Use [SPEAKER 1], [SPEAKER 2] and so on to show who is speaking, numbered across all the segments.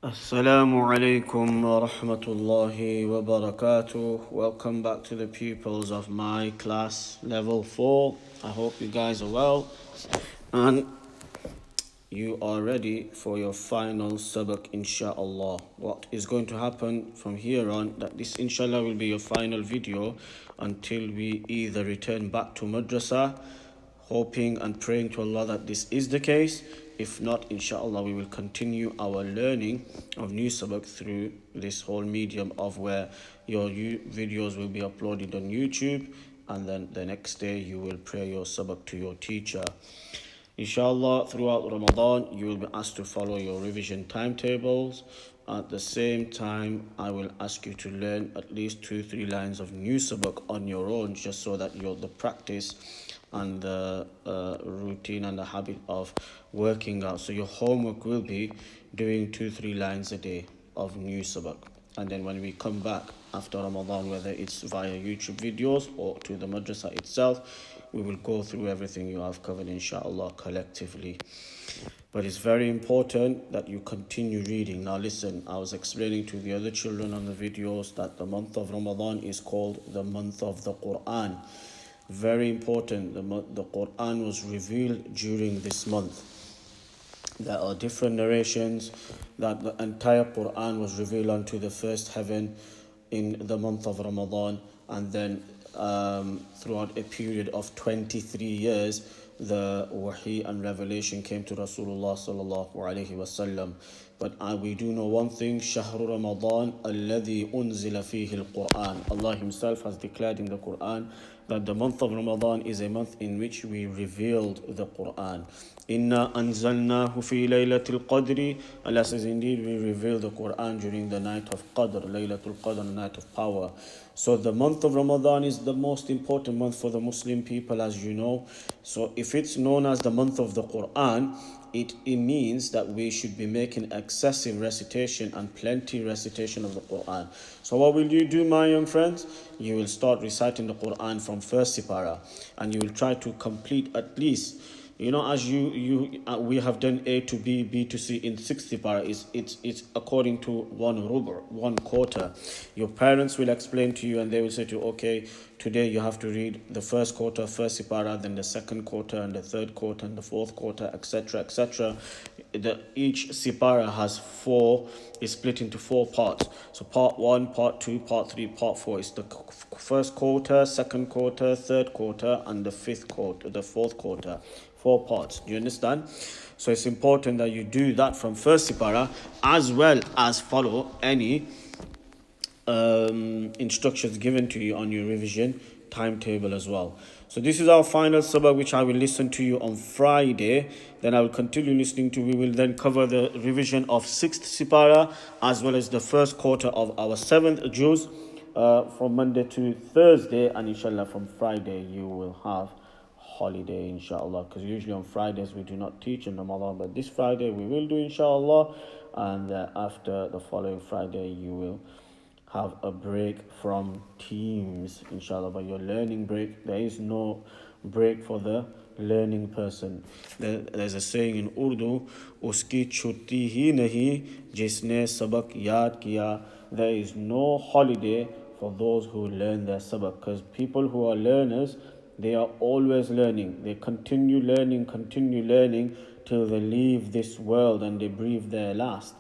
[SPEAKER 1] Assalamu alaikum wa rahmatullahi wa barakatuh. Welcome back to the pupils of my class level 4. I hope you guys are well and you are ready for your final sabak inshallah. What is going to happen from here on, that this inshallah will be your final video until we either return back to madrasah, hoping and praying to Allah that this is the case. If not, inshallah, we will continue our learning of new sabak through this whole medium of where your videos will be uploaded on YouTube, and then the next day you will pray your sabak to your teacher. Inshallah, throughout Ramadan, you will be asked to follow your revision timetables. At the same time, I will ask you to learn at least 2-3 lines of new sabak on your own, just so that the practice and the routine and the habit of working out. So your homework will be doing 2-3 lines a day of new sabak. And then when we come back after Ramadan, whether it's via YouTube videos or to the madrasa itself, we will go through everything you have covered, inshallah, collectively. But it's very important that you continue reading. Now listen, I was explaining to the other children on the videos that the month of Ramadan is called the month of the Quran. Very important, the Quran was revealed during this month. There are different narrations that the entire Quran was revealed unto the first heaven in the month of Ramadan, and then throughout a period of 23 years the wahi and revelation came to Rasulullah sallallahu alaihi wasallam. But we do know one thing: Shahru Ramadan alladhi unzila fihi al-Quran. Allah Himself has declared in the Quran that the month of Ramadan is a month in which we revealed the Quran. Inna anzalnahu fi laylatil qadri. Allah says, indeed we revealed the Quran during the night of Qadr, Laylatul Qadr, the night of power. So the month of Ramadan is the most important month for the Muslim people, as you know. So if it's known as the month of the Quran, it means that we should be making excessive recitation and plenty recitation of the Quran. So what will you do, my young friends? You will start reciting the Quran from first sipara, and you will try to complete at least, as we have done A to B, B to C in 60 para. It's according to one quarter. Your parents will explain to you and they will say to you, okay, today you have to read the first quarter, first para, then the second quarter and the third quarter and the fourth quarter, etc., etc. Each sipara is split into 4 parts. So part 1, part 2, part 3, part 4 is the first quarter, second quarter, third quarter, and the fourth quarter. 4 parts. Do you understand? So it's important that you do that from first sipara, as well as follow any instructions given to you on your revision timetable as well. So this is our final sabak, which I will listen to you on Friday. Then I will continue listening to. We will then cover the revision of 6th sipara, as well as the first quarter of our 7th juz from Monday to Thursday, and inshallah from Friday you will have holiday, inshallah, because usually on Fridays we do not teach in Ramadan, but this Friday we will do, inshallah. And after the following Friday you will have a break from teams, inshallah. But your learning break, there is no break for the learning person. There's a saying in Urdu, uski chutti hi nahi jisne sabak yaad kiya. There is no holiday for those who learn their sabak, because people who are learners, they are always learning. They continue learning till they leave this world and they breathe their last.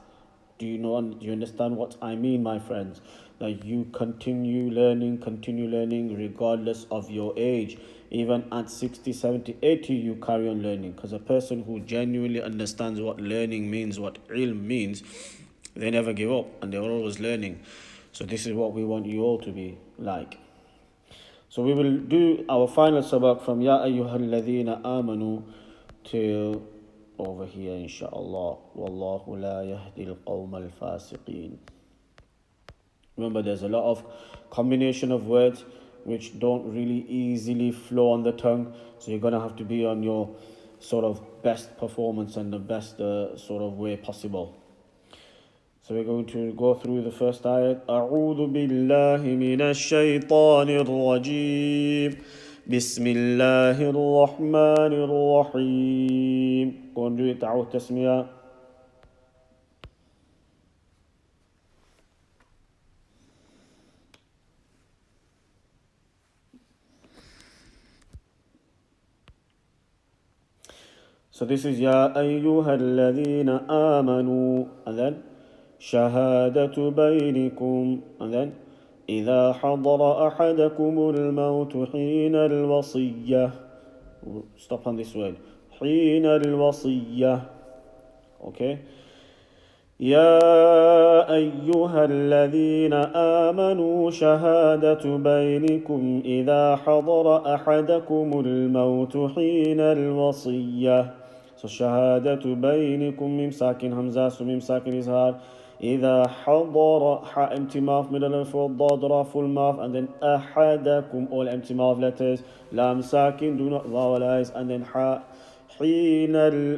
[SPEAKER 1] Do you understand what I mean, my friends? That you continue learning regardless of your age. Even at 60, 70, 80, you carry on learning. Because a person who genuinely understands what learning means, what ilm means, they never give up and they're always learning. So this is what we want you all to be like. So we will do our final sabak from Ya ayyuhal ladhina amanu till over here, inshallah. Wallahu la yahdi al-qawm al-fasiqeen. Remember, there's a lot of combination of words which don't really easily flow on the tongue. So you're going to have to be on your sort of best performance and the best sort of way possible. So we're going to go through the first ayat. أعوذ بالله من الشيطان الرجيم. بسم الله الرحمن الرحيم. Go and do it. تعود تسمية. So this is يا أيها الذين آمنوا, and then شهادة بينكم, and then إذا حضر أحدكم الموت حين الوصية. Stop on this word. حين الوصية. Okay. يا أيها الذين آمنوا شهادة بينكم إذا حضر أحدكم الموت حين الوصية. So شهادة بينكم ميم ساكن همزة so ميم ساكن إظهار. إذا حضر حاء empty mouth middle of الضاد را full mouth and then أحدكم all empty mouth letters. لام ساكن do not vowelize and then حاء حين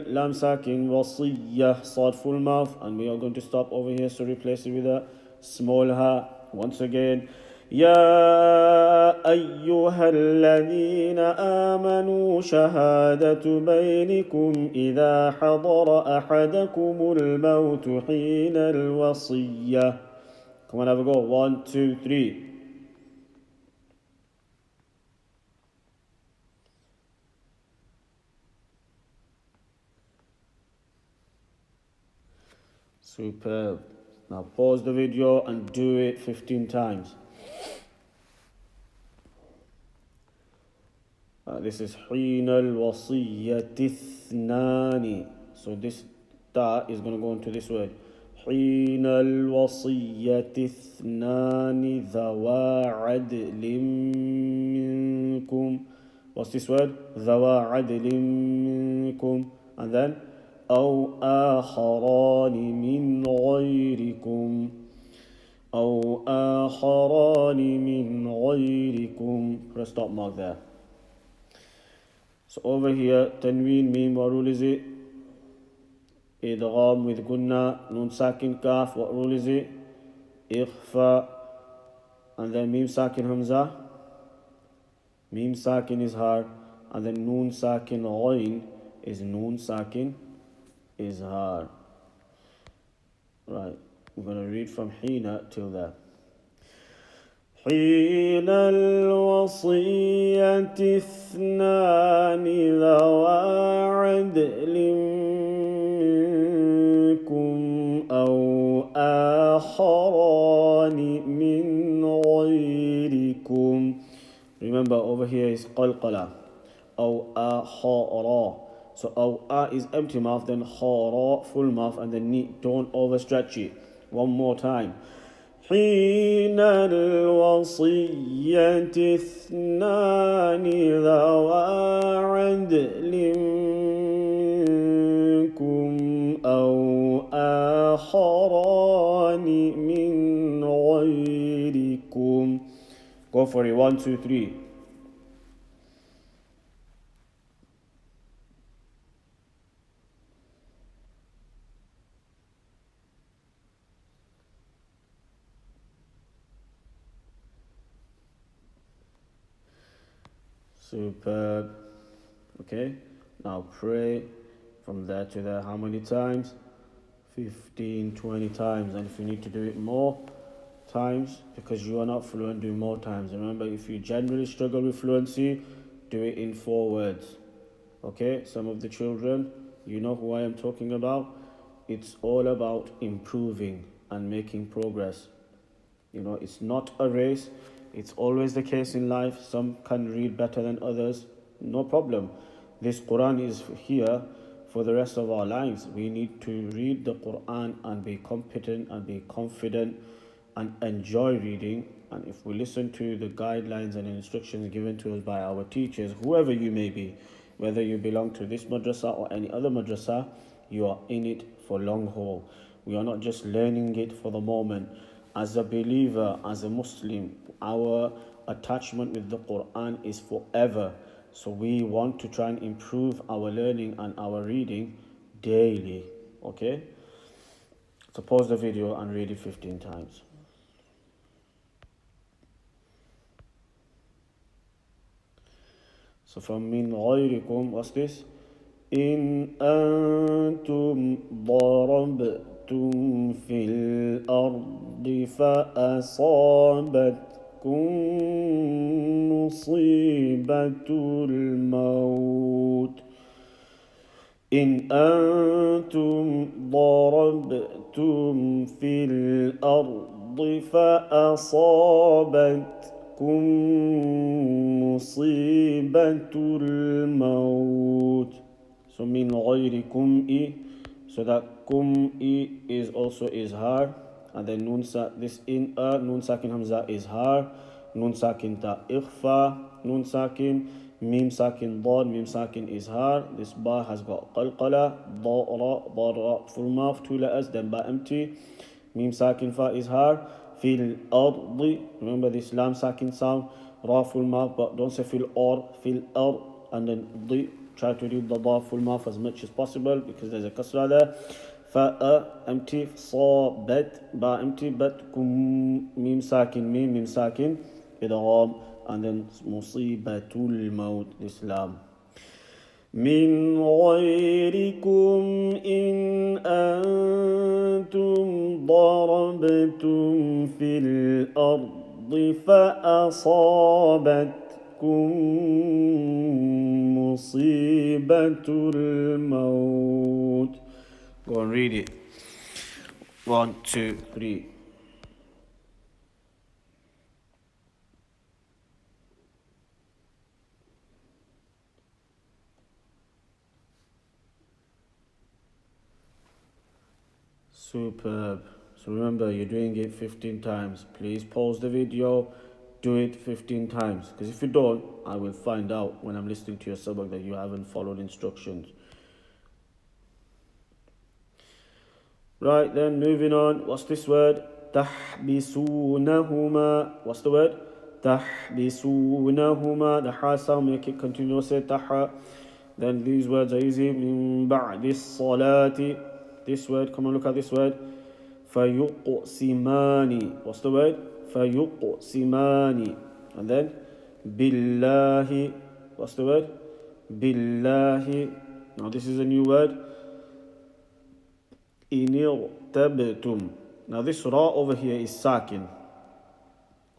[SPEAKER 1] lam sakin wasiyah sad full mouth, and we are going to stop over here, so replace it with a small ha. Once again, يا أيها الذين آمنوا شهادة بينكم إذا حضر أحدكم الموت حين الوصية. Come on, have a go. 1, 2, 3. Superb. Now pause the video and do it 15 times. This is حين الوصية اثنان. So this ta is going to go into this word. حين الوصية اثنان ذوى عدل منكم. What's this word? ذوى عدل منكم. And then أو آخران من غيركم. أو آخران من غيركم. Put a stop mark there. So over here, tanween meme, what rule is it? Idgham with gunna, nun sakin kaf, what rule is it? Ikhfa, and then meme sakin hamza. Meme sakin is hard, and then nun sakin ghain is nun sakin is hard. Right, we're going to read from hina till there. حين الوصية اثنان ذوى عدل منكم أو آخران من غيركم. Remember over here is قلقلة. أو آخرا. So أو is empty mouth, then خارا full mouth, and then don't overstretch it. One more time. حين الوصية اثنان ذوى عدل منكم أو آخران من غيركم. Go for it. 1, 2, 3. Superb. Okay, now pray from there to there. How many times? 15, 20 times. And if you need to do it more times because you are not fluent, do more times. Remember, if you generally struggle with fluency, do it in 4 words. Okay, some of the children, you know who I am talking about. It's all about improving and making progress. You know, it's not a race. It's always the case in life. Some can read better than others. No problem. This Quran is here for the rest of our lives. We need to read the Quran and be competent and be confident and enjoy reading. And if we listen to the guidelines and instructions given to us by our teachers, whoever you may be, whether you belong to this madrasah or any other madrasah, you are in it for long haul. We are not just learning it for the moment. As a believer, as a Muslim, our attachment with the Quran is forever. So we want to try and improve our learning and our reading daily. Okay? So pause the video and read it 15 times. So from min غيركم, what's this? إن أنتم ضربتم في الأرض فأصابتكم مصيبة الموت إن أنتم ضربتم في الأرض فأصابتكم مصيبة الموت. So min غيركم so that kum is also izhar, and then this in nun sakin hamza izhar, nun sakin ta ikhfa, nun sakin mim sakin dad, mim sakin izhar. This ba has got qalqala, ra full mouth, two letters, then ba empty, mim sakin fa izhar, fil ardi. Remember this lam sakin sound, ra full mouth, but don't say fil ard, and then di. Try to read the da full mouth as much as possible because there's a kasra there. Fa empty, sabat, ba empty, bat kum, mim sakin, idgham, and then musibatul maut, this lam. Min ghayrikum in antum darabtum fil ardi fa asabatkum musibatul maut. Go and read it. 1, 2, 3. Superb. So remember, you're doing it 15 times. Please pause the video. Do it 15 times, because if you don't, I will find out when I'm listening to your sabak that you haven't followed instructions. Right, then moving on. What's this word? تحبسونهما. What's the word? تحبسونهما. The ha sound, make it continuous. Say taha. Then these words are easy. من بعد الصلاة. This word, come on, look at this word. فيقسمان. What's the word? فيقسمان. And then billahi. What's the word? Billahi. Now this is a new word. Inirtabtum. Now this ra over here is sakin.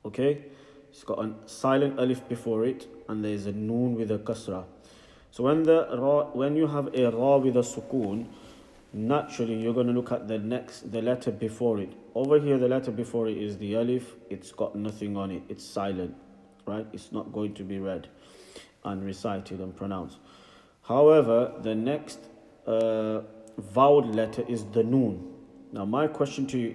[SPEAKER 1] Okay? It's got a silent alif before it, and there is a noon with a kasra. So when you have a ra with a sukoon, naturally you're going to look at the letter before it. Over here the letter before it is the alif. It's got nothing on it. It's silent, right? It's not going to be read and recited and pronounced. However, the next vowel letter is the noon. Now my question to you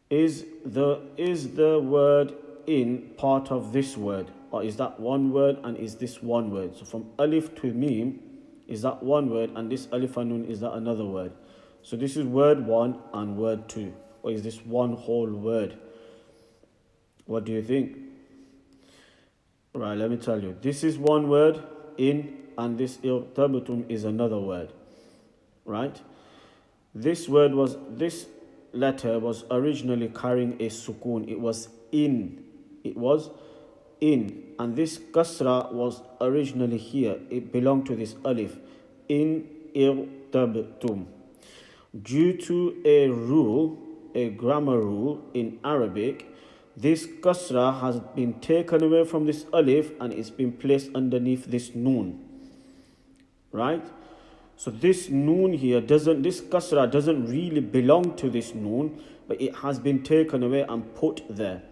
[SPEAKER 1] is the word in part of this word, or is that one word and is this one word? So from alif to mim, is that one word, and this alif and nun, is that another word? So this is word 1 and word 2, or is this one whole word? What do you think? Right, let me tell you. This is one word in, and this irtabatum is another word. Right? This letter was originally carrying a sukoon. It was in. And this kasra was originally here. It belonged to this alif. In irtabtum. Due to a grammar rule in Arabic, this kasra has been taken away from this alif and it's been placed underneath this noon. Right? So this noon here this kasra doesn't really belong to this noon, but it has been taken away and put there.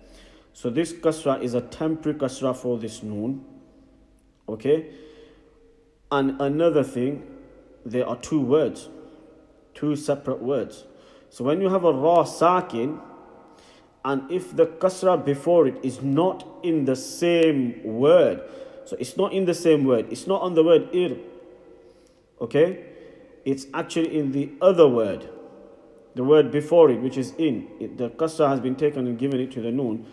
[SPEAKER 1] So this kasra is a temporary kasra for this noon. Okay? And another thing, there are two separate words. So when you have a ra sakin, and if the kasra before it is not in the same word, so it's not in the same word, it's not on the word ir, okay? It's actually in the other word, the word before it, which is in. The kasra has been taken and given it to the noon.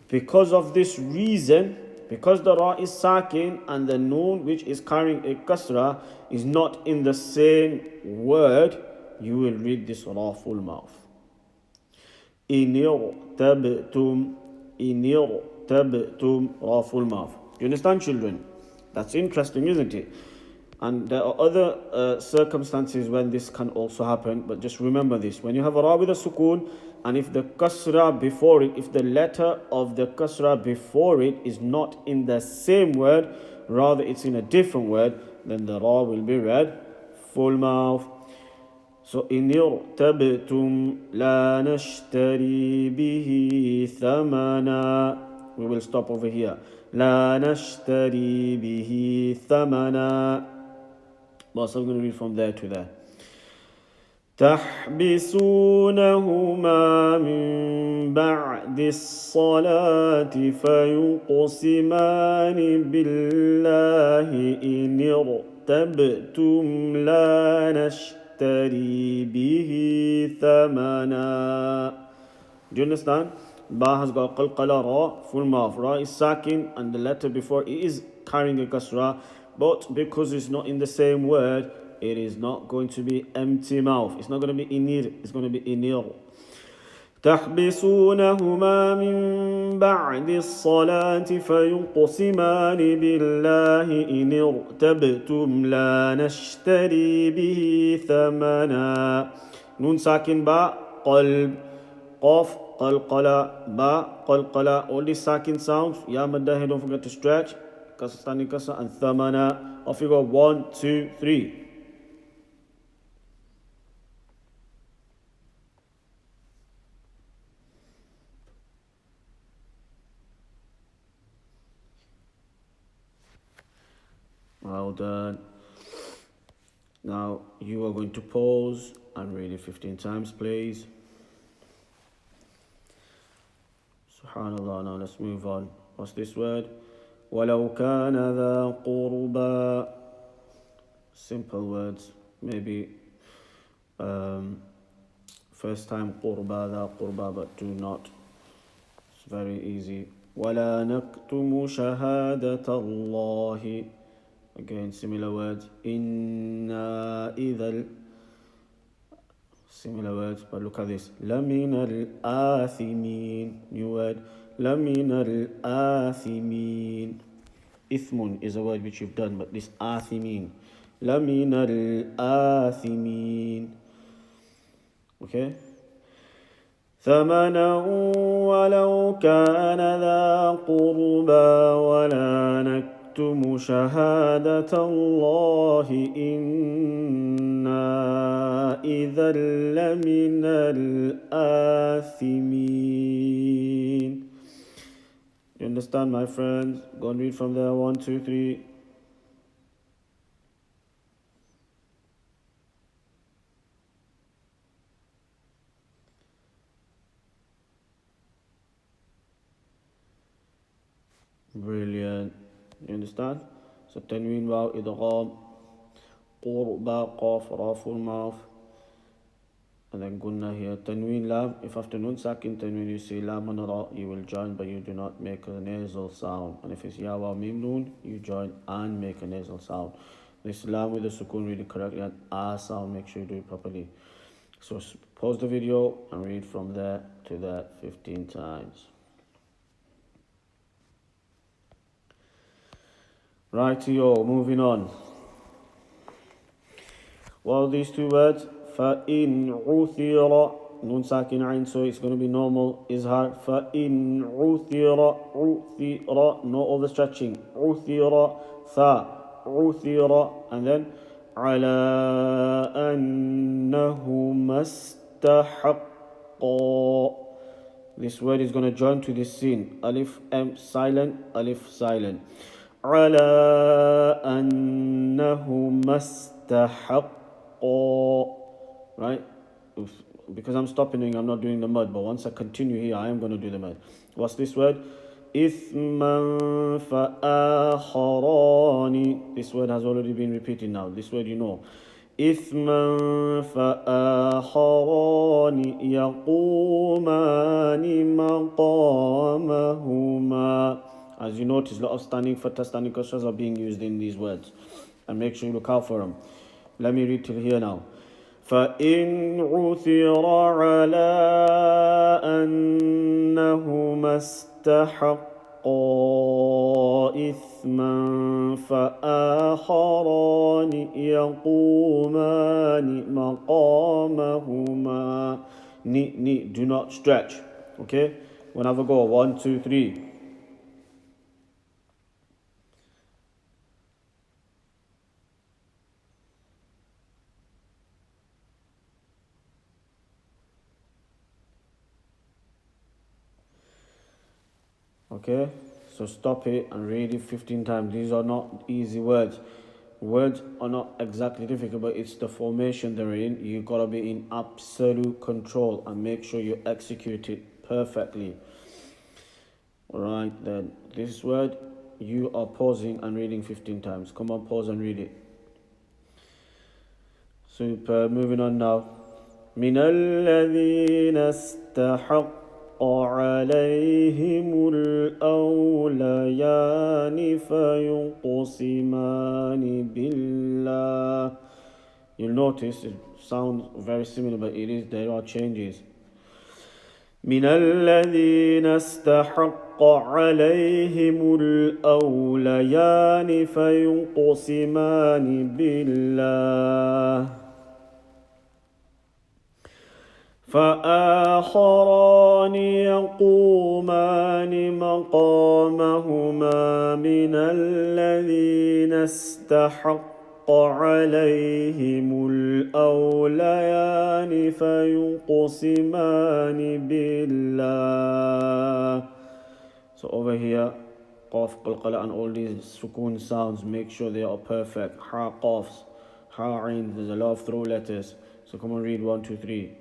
[SPEAKER 1] Because of this reason, because the ra is sakin and the noon, which is carrying a kasra, is not in the same word, you will read this ra full mouth. Inirtabtum, ra full mouth. You understand, children? That's interesting, isn't it? And there are other circumstances when this can also happen, but just remember this. When you have a ra with a sukoon, and if the kasra before it, if the letter of the kasra before it is not in the same word, rather it's in a different word, then the ra will be read full mouth. So إن ارتبتم لا نشتري به ثمنا. We will stop over here. لا نشتري به ثمنا. But I'm going to read from there to there. تحبسونهما من بعد الصلاة فيقسمان بالله إن ارتبتم لا نشتري به ثمنا. Do you understand? Ba has got qalqala ra, full mouth. Ra is sakin, and the letter before it is carrying a kasra, but because it's not in the same word, it is not going to be empty mouth. It's not going to be inir, it's going to be inir. تحبسونهما من بعد الصلاة فيقسمان بالله إن ارتبتم لا نشتري به ثمنا. نون ساكن با قلب قاف قلقلا با قلقلا. All these sakin sounds. Ya maddahi, don't forget to stretch. Kasa standing kasa and thamana. Off you go. 1, 2, 3. Well done. Now you are going to pause and read it 15 times, please. Subhanallah. Now let's move on. What's this word? وَلَوْ كَانَ ذَا قُرْبَى. Simple words. Maybe first time قُرْبَى ذَا قُرْبَى, but do not. It's very easy. وَلَا نَكْتُمُ شَهَادَةَ اللَّهِ. Again, similar words. إِنَّا إِذَا. Similar words, but look at this. لَمِنَ الْآثِمِينَ. New word. لَمِنَ الْآثِمِينَ. Ithmun is a word which you've done, but this آثِمِينَ. لَمِنَ الْآثِمِينَ. Okay? ثمنا ولو كان ذا قربى ولا نكتم شهادة الله إنا إذا لمن الآثمين. You understand, my friends? Go and read from there. 1, 2, 3. Brilliant. You understand? So tanween waw idgham, qurba qaf ra full mouth, and then gunna here. Tanween lam. If after nun sakin tanween you say lam and ra, you will join, but you do not make a nasal sound. And if it's ya waw mim noon, you join and make a nasal sound. This lam with the sukun, read it correctly, and ah sound, make sure you do it properly. So pause the video and read from there to there 15 times. Right, yo, moving on. Well, these two words, فَإِنْ عُثِرَ, nun sakin ayn, so it's going to be normal izhar. فَإِنْ عُثِرَ, عُثِرَ, no all the stretching. عُثِرَ, ثَا, عُثِرَ, and then عَلَىٰ أَنَّهُمَا اسْتَحَقَّا. This word is going to join to this sin. Alif, M, silent, alif, silent. على أنهما استحقا. Right? Because I'm stopping, I'm not doing the mud, but once I continue here, I am going to do the mud. What's this word? إثما فآخران. This word has already been repeated now. This word you know. إثما فآخران يقومان مقامهما. As you notice, a lot of standing fatha, standing kasras are being used in these words. And make sure you look out for them. Let me read till here now. فَإِنْ عُثِرَ عَلَىٰ أَنَّهُمَا اسْتَحَقَّا إِثْمًا فَآخَرَانِ يَقُومَانِ مَقَامَهُمَا. Do not stretch. Okay? We'll have a go. 1, 2, 3. Okay, so stop it and read it 15 times. These are not easy words. Words are not exactly difficult, but it's the formation they're in. You gotta be in absolute control and make sure you execute it perfectly. Alright, then this word you are pausing and reading 15 times. Come on, pause and read it. Super, moving on now. من الذين استحق عليهم الأوليان فيقسمان بالله. You'll notice it sounds very similar, but there are changes. من الذين استحق عليهم الأوليان فيقسمان بالله فآخران يقومان مقامهما من الذين استحق عليهم الأوليان فيقسمان بالله. So over here, qaf, qalqala, and all these sukoon sounds, make sure they are perfect. Ha, qafs, ha, ain, there's a lot of throw letters. So come on, read 1, 2, 3.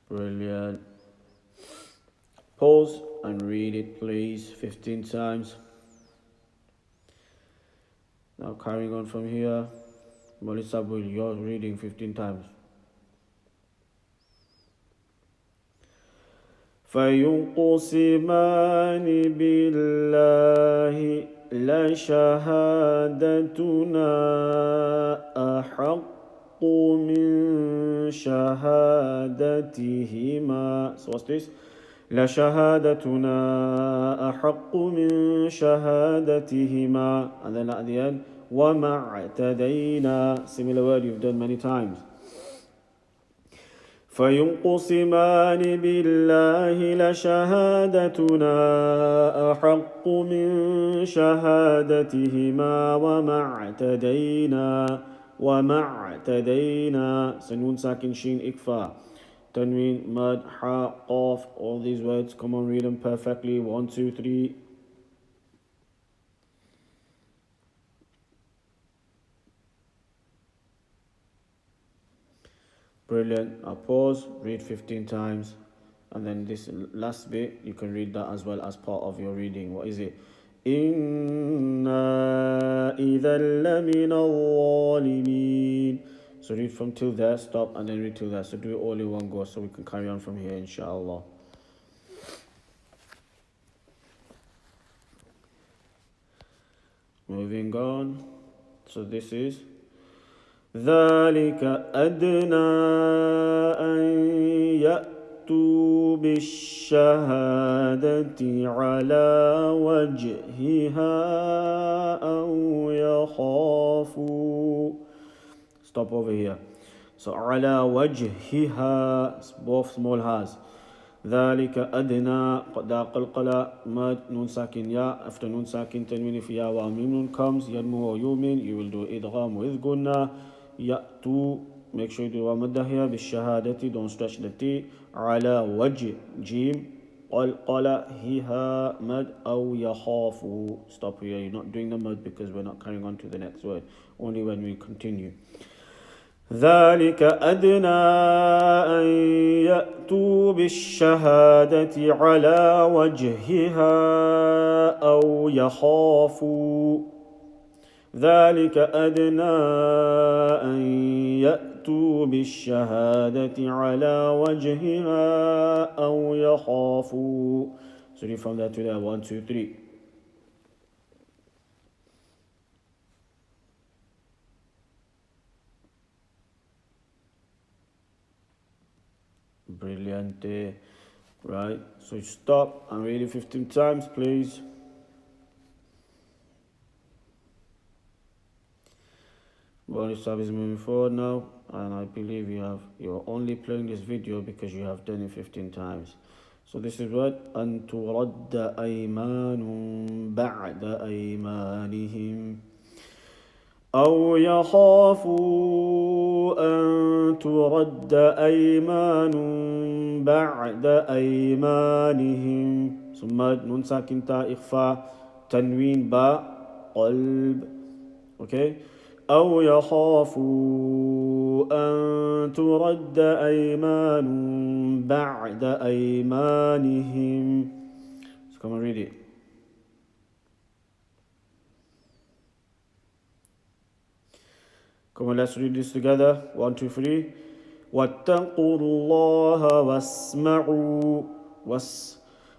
[SPEAKER 1] Brilliant. Pause and read it, please, 15 times. Now carrying on from here, Melissa, you're reading 15 times. فيقسمان بالله لشهادتنا أحق من شهادتهما. So what's this? لشهادتنا أحق من شهادتهما. And then at the end, وما اعتدينا. Similar word you've done many times. فيقسمان بالله لشهادتنا أحق من شهادتهما وما اعتدينا. سنون ساكن شين إكفا. Tanween, mad, ha, qaf, all these words. Come on, read them perfectly. 1, 2, 3. Brilliant. Now pause, read 15 times. And then this last bit, you can read that as well as part of your reading. What is it? إِنَّا إِذًا لَمِنَ الظَّالِمِينَ. So read from till there, stop, and then read till there. So do it all in one go so we can carry on from here, inshallah. Moving on. So this is ذلك أدنى أن يأتوا بالشهادة على وجهها أو يخافوا. Stop over here. So على وجهها, both small has. ذلك أدنى, قد قلقلة, مد, نون ساكن يا, after نون ساكن تنوين في يا وميم نون comes, ينمو ويومن, you will do إدغام with قلنا, يأتوا, make sure you do ومدة here, بالشهادة, don't stretch the T, على وجه, جيم, قلقلة, هيها, مد, أو يخافوا. Stop here, you're not doing the mud because we're not carrying on to the next word, only when we continue. ذلك أدنى أن يأتوا بالشهادة على وجهها أو يخافوا. ذلك أدنى أن يأتوا بالشهادة على وجهها أو يخافوا. So read from there to there. 1, 2, 3. Brilliant. Right, so stop and read it 15 times, please. Bonus tab is moving forward now, and I believe you're only playing this video because you have done it 15 times. So this is what? أن ترد أيمان بعد أيمانهم أو يخافوا أن ترد أيمان بعد أيمانهم. ثم نون ساكن تا إخفاء تنوين با قلب. Okay. أو يخافوا أن ترد أيمان بعد أيمانهم. So come and read it. Come on, let's read this together. 1, 2, 3. واتقوا الله واسمعوا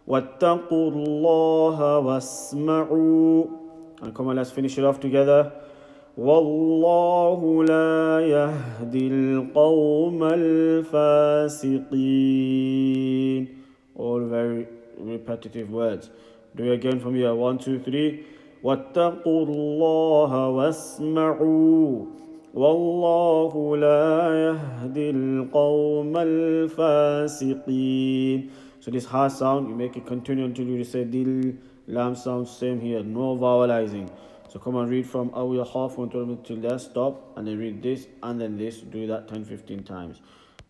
[SPEAKER 1] واتقوا الله واسمعوا. And come on, let's finish it off together. والله لا يهدي القوم الفاسقين. All very repetitive words. Do it again from here. 1, 2, 3. واتقوا الله واسمعوا والله لا يهدي القوم الفاسقين. So this ha sound, you make it continue until you say dil. Lam sound, same here, no vowelizing. So come and read from أو يخاف until there, stop, and then read this and then this. Do that 10-15 times.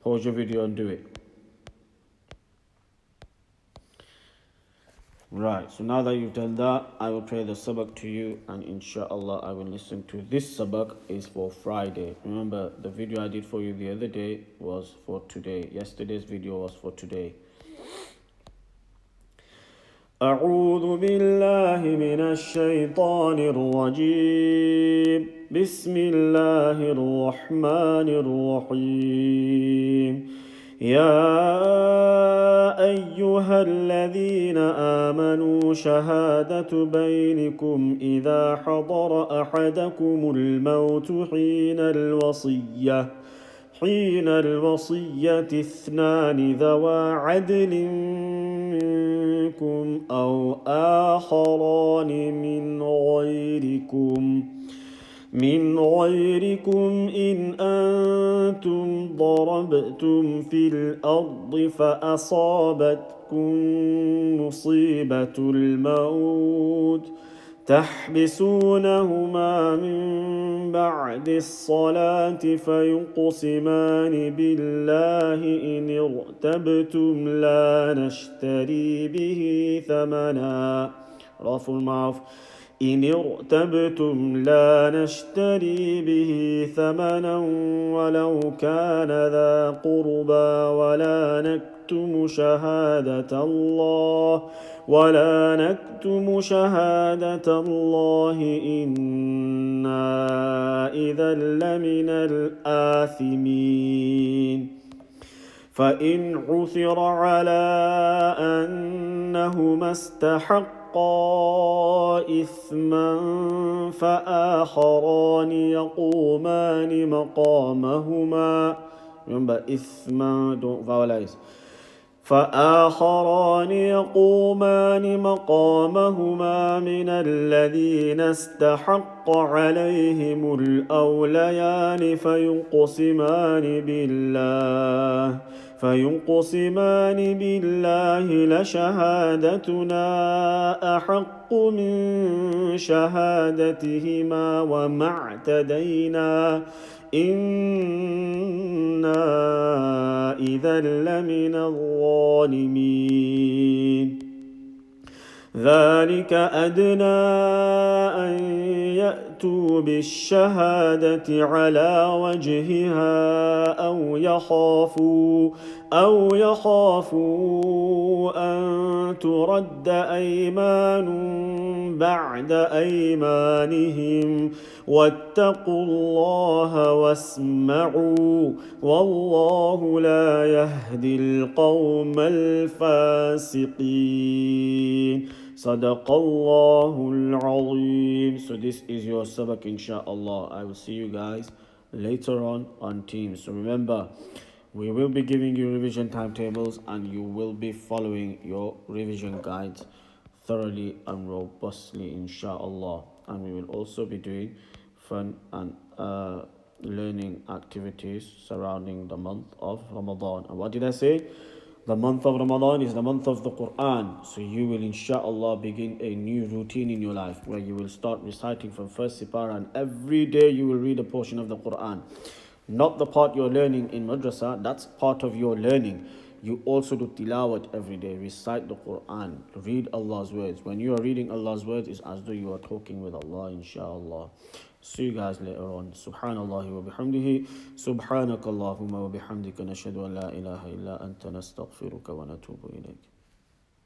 [SPEAKER 1] Pause your video and do it. Right, so now that you've done that, I will pray the sabak to you, and inshallah I will listen to this sabak is for Friday. Remember, the video I did for you the other day was for today. Yesterday's video was for today. أعوذ بالله من الشيطان الرجيم. بسم الله الرحمن الرحيم. يا أيها الذين آمنوا شهادة بينكم إذا حضر أحدكم الموت حين الوصية اثنان ذوى عدل منكم أو آخران من غيركم إن أنتم ضربتم في الأرض فأصابتكم مصيبة الموت تحبسونهما من بعد الصلاة فيقسمان بالله إن ارتبتم لا نشتري به ثمنا إن ارتبتم لا نشتري به ثمنا ولو كان ذا قربى ولا نكتم شهادة الله إنا إذا لمن الآثمين. فإن عثر على أنهما استحقا إثما فآخران يقومان مقامهما. Remember, إثما, don't vowelize. فآخران يقومان مقامهما من الذين استحق عليهم الأوليان فيقسمان بالله لشهادتنا أحق من شهادتهما وما اعتدينا إنا إذا لمن الظالمين. ذلك أدنى أن يأتوا بالشهادة على وجهها أو يخافوا أن ترد أيمان بعد أيمانهم واتقوا الله واسمعوا والله لا يهدي القوم الفاسقين. Sadaqallahul Azim. So this is your sabak, inshallah. I will see you guys later on Teams. So remember, we will be giving you revision timetables and you will be following your revision guides thoroughly and robustly, inshallah. And we will also be doing fun and learning activities surrounding the month of Ramadan. And what did I say? The month of Ramadan is the month of the Quran. So you will inshallah begin a new routine in your life where you will start reciting from first Sipara, and every day you will read a portion of the Quran. Not the part you're learning in madrasah, that's part of your learning. You also do tilawat every day, recite the Quran, read Allah's words. When you are reading Allah's words, it's as though you are talking with Allah, inshallah. See you guys later on. Subhanallah wa bihamdihi. Subhanakallahumma wa bihamdika nashhadu an la ilaha illa anta nastaghfiruka wa natubu ilayk.